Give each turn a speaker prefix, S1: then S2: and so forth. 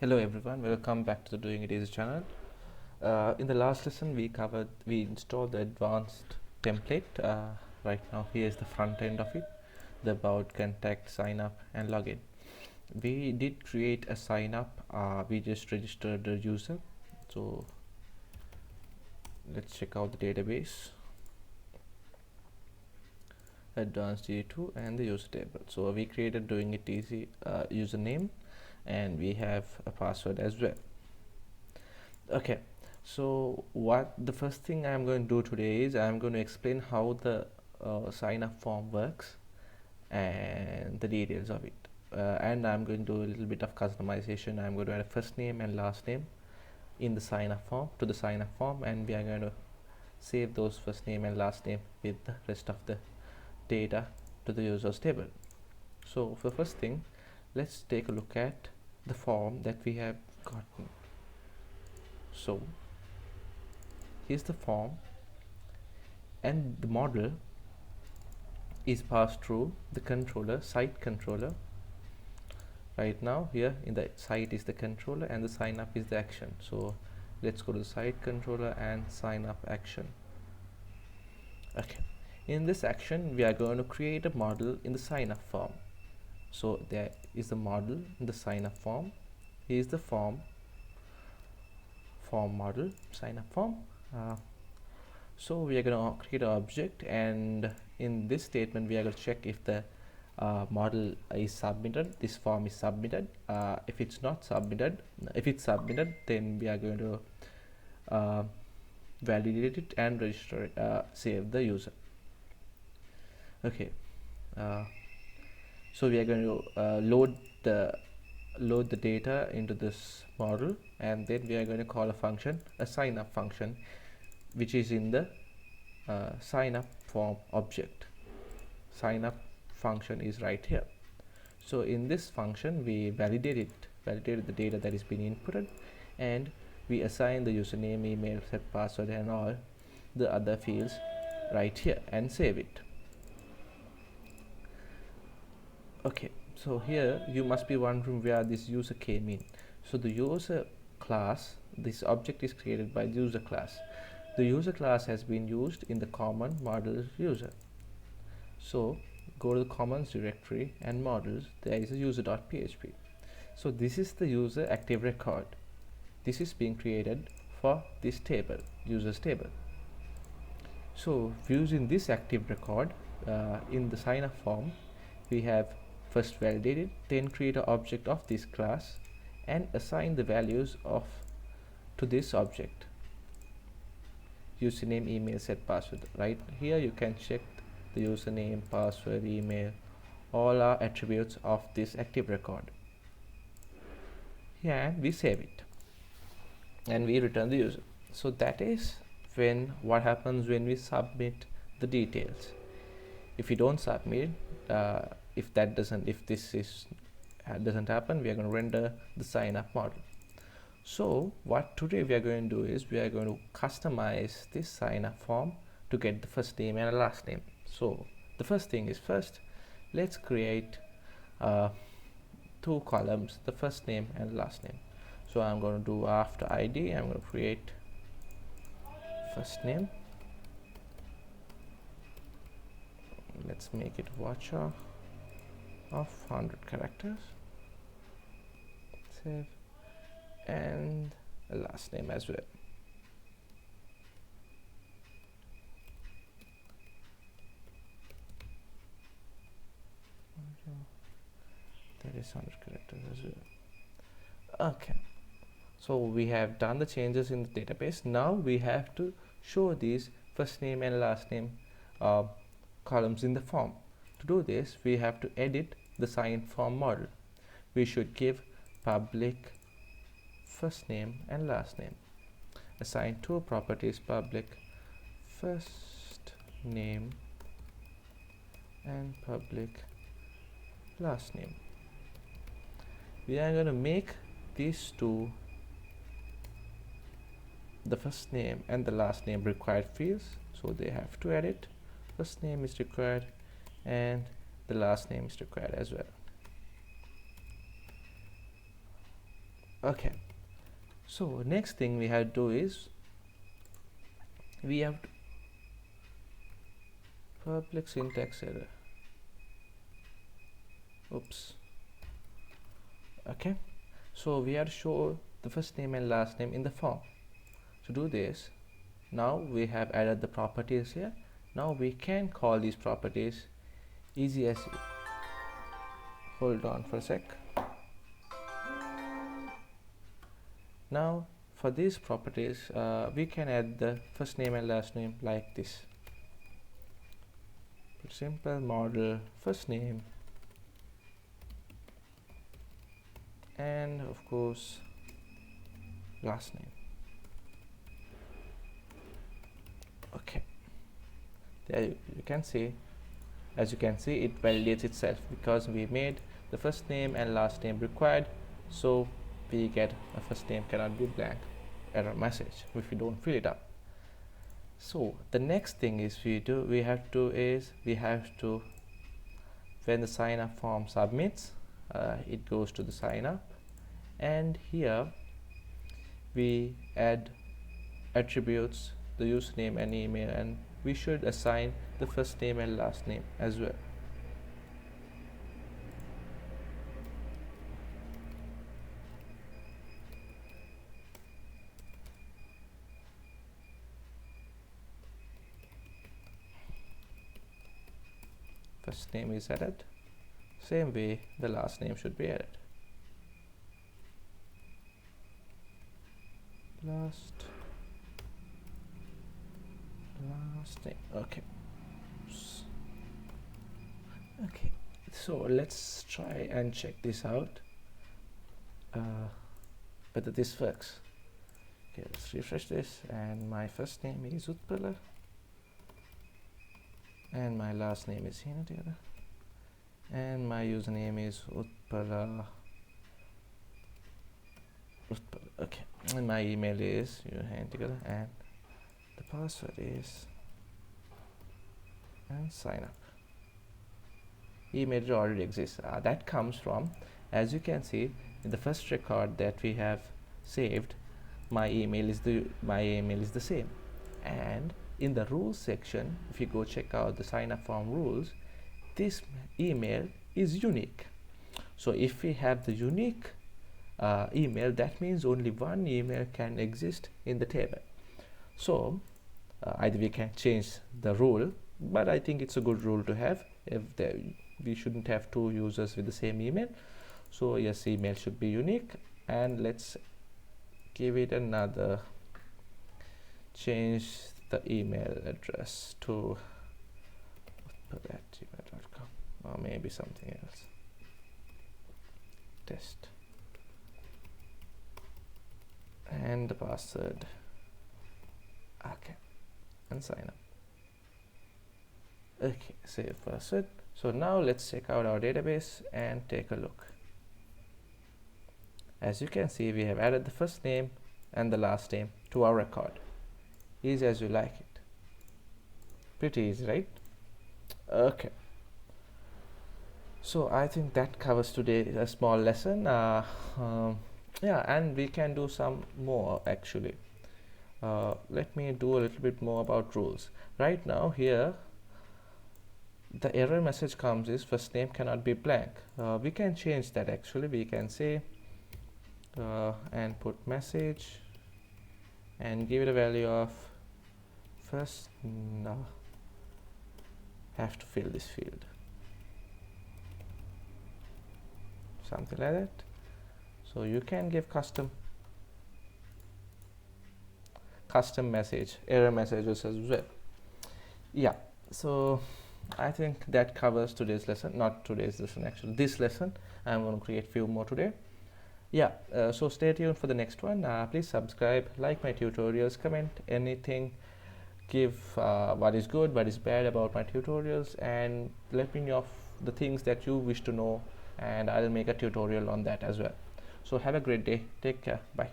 S1: Hello everyone, welcome back to the Doing It Easy channel. In the last lesson we installed the advanced template. Right now here is the front end of it, the about, contact, sign up and login. We did create a sign up, we just registered the user. So let's check out the database, advanced Yii2 and the user table. So we created Doing It Easy username and we have a password as well. Okay, so what the first thing I'm going to do today is I'm going to explain how the sign up form works and the details of it, and I'm going to do a little bit of customization. I'm going to add a first name and last name in the sign up form to the sign up form, and we are going to save those first name and last name with the rest of the data to the users table. So for the first thing, let's take a look at the form that we have gotten. So here's the form, and the model is passed through the controller, site controller. Right now here in the site is the controller and the sign up is the action. So let's go to the site controller and sign up action. Okay, in this action we are going to create a model in the sign up form. So there is the model in the sign up form. Here is the form model, sign up form. So we are going to create an object, and in this statement we are going to check if the model is submitted, this form is submitted. If it's not submitted, if it's submitted, then we are going to validate it and register it, save the user. Okay, so we are going to load the data into this model, and then we are going to call a function, a sign up function, which is in the sign up form object. Sign up function is right here. So in this function we validated the data that is being inputted, and we assign the username, email, set password and all the other fields right here and save it. Okay, so here you must be wondering where this user came in. So the user class, this object is created by the user class. The user class has been used in the common model user. So go to the commons directory and models, there is a user.php. So this is the user active record. This is being created for this table, users table. So using this active record in the sign up form, we have first validated, then create an object of this class and assign the values of to this object, username, email, set password. Right here you can check the username, password, email, all are attributes of this active record. Here, and we save it and we return the user. So that is when what happens when we submit the details. If you don't submit, if this doesn't happen, we are going to render the sign up model. So what today we are going to do is we are going to customize this sign up form to get the first name and last name. So the first thing is, first let's create two columns, the first name and last name. So I'm going to do after ID, I'm going to create first name. Let's make it watcher of 100 characters. Save, and a last name as well. That is 100 characters as well. Okay, so we have done the changes in the database. Now we have to show these first name and last name columns in the form. To do this, we have to edit the sign form model. We should give public first name and last name. Assign two properties, public first name and public last name. We are going to make these two, the first name and the last name, required fields, so they have to edit. First name is required and the last name is required as well. Okay, so next thing we have to do is we have to public syntax error. Oops. Okay, so we have to show the first name and last name in the form. To do this, now we have added the properties here. Now we can call these properties easy as, hold on for a sec. Now for these properties we can add the first name and last name like this. Simple model first name, and of course last name. Okay, there you can see, as you can see, it validates itself because we made the first name and last name required, so we get a first name cannot be blank error message if we don't fill it up. So the next thing is we have to when the sign up form submits, it goes to the sign up, and here we add attributes, the username and email, and we should assign the first name and last name as well. First name is added, same way the last name should be added. Last name. Okay, so let's try and check this out, whether this works. Okay, let's refresh this, and my first name is Utpala and my last name is Yii2, and my username is Utpala. Okay, and my email is Yii2, and the password is, and sign up. Email already exists. That comes from, as you can see in the first record that we have saved, my email is the same. And in the rules section, if you go check out the sign up form rules, this email is unique. So if we have the unique email, that means only one email can exist in the table. So either we can change the rule, but I think it's a good rule to have. If we shouldn't have two users with the same email, so yes, email should be unique. And let's give it another, change the email address to @gmail.com, or maybe something else, test, and the password. Okay, and sign up. Okay, save password. So now let's check out our database and take a look. As you can see, we have added the first name and the last name to our record. Easy as you like it. Pretty easy, right? Okay, so I think that covers today a small lesson. Yeah, and we can do some more actually. Let me do a little bit more about rules. Right now here the error message comes is first name cannot be blank. We can change that actually. We can say and put message and give it a value of first. No, have to fill this field, something like that. So you can give custom message, error messages as well. Yeah, so I think that covers today's lesson. Not today's lesson actually, this lesson. I'm going to create few more today. Yeah, so stay tuned for the next one. Please subscribe, like my tutorials, comment anything, give what is good, what is bad about my tutorials, and let me know the things that you wish to know, and I'll make a tutorial on that as well. So have a great day, take care, bye.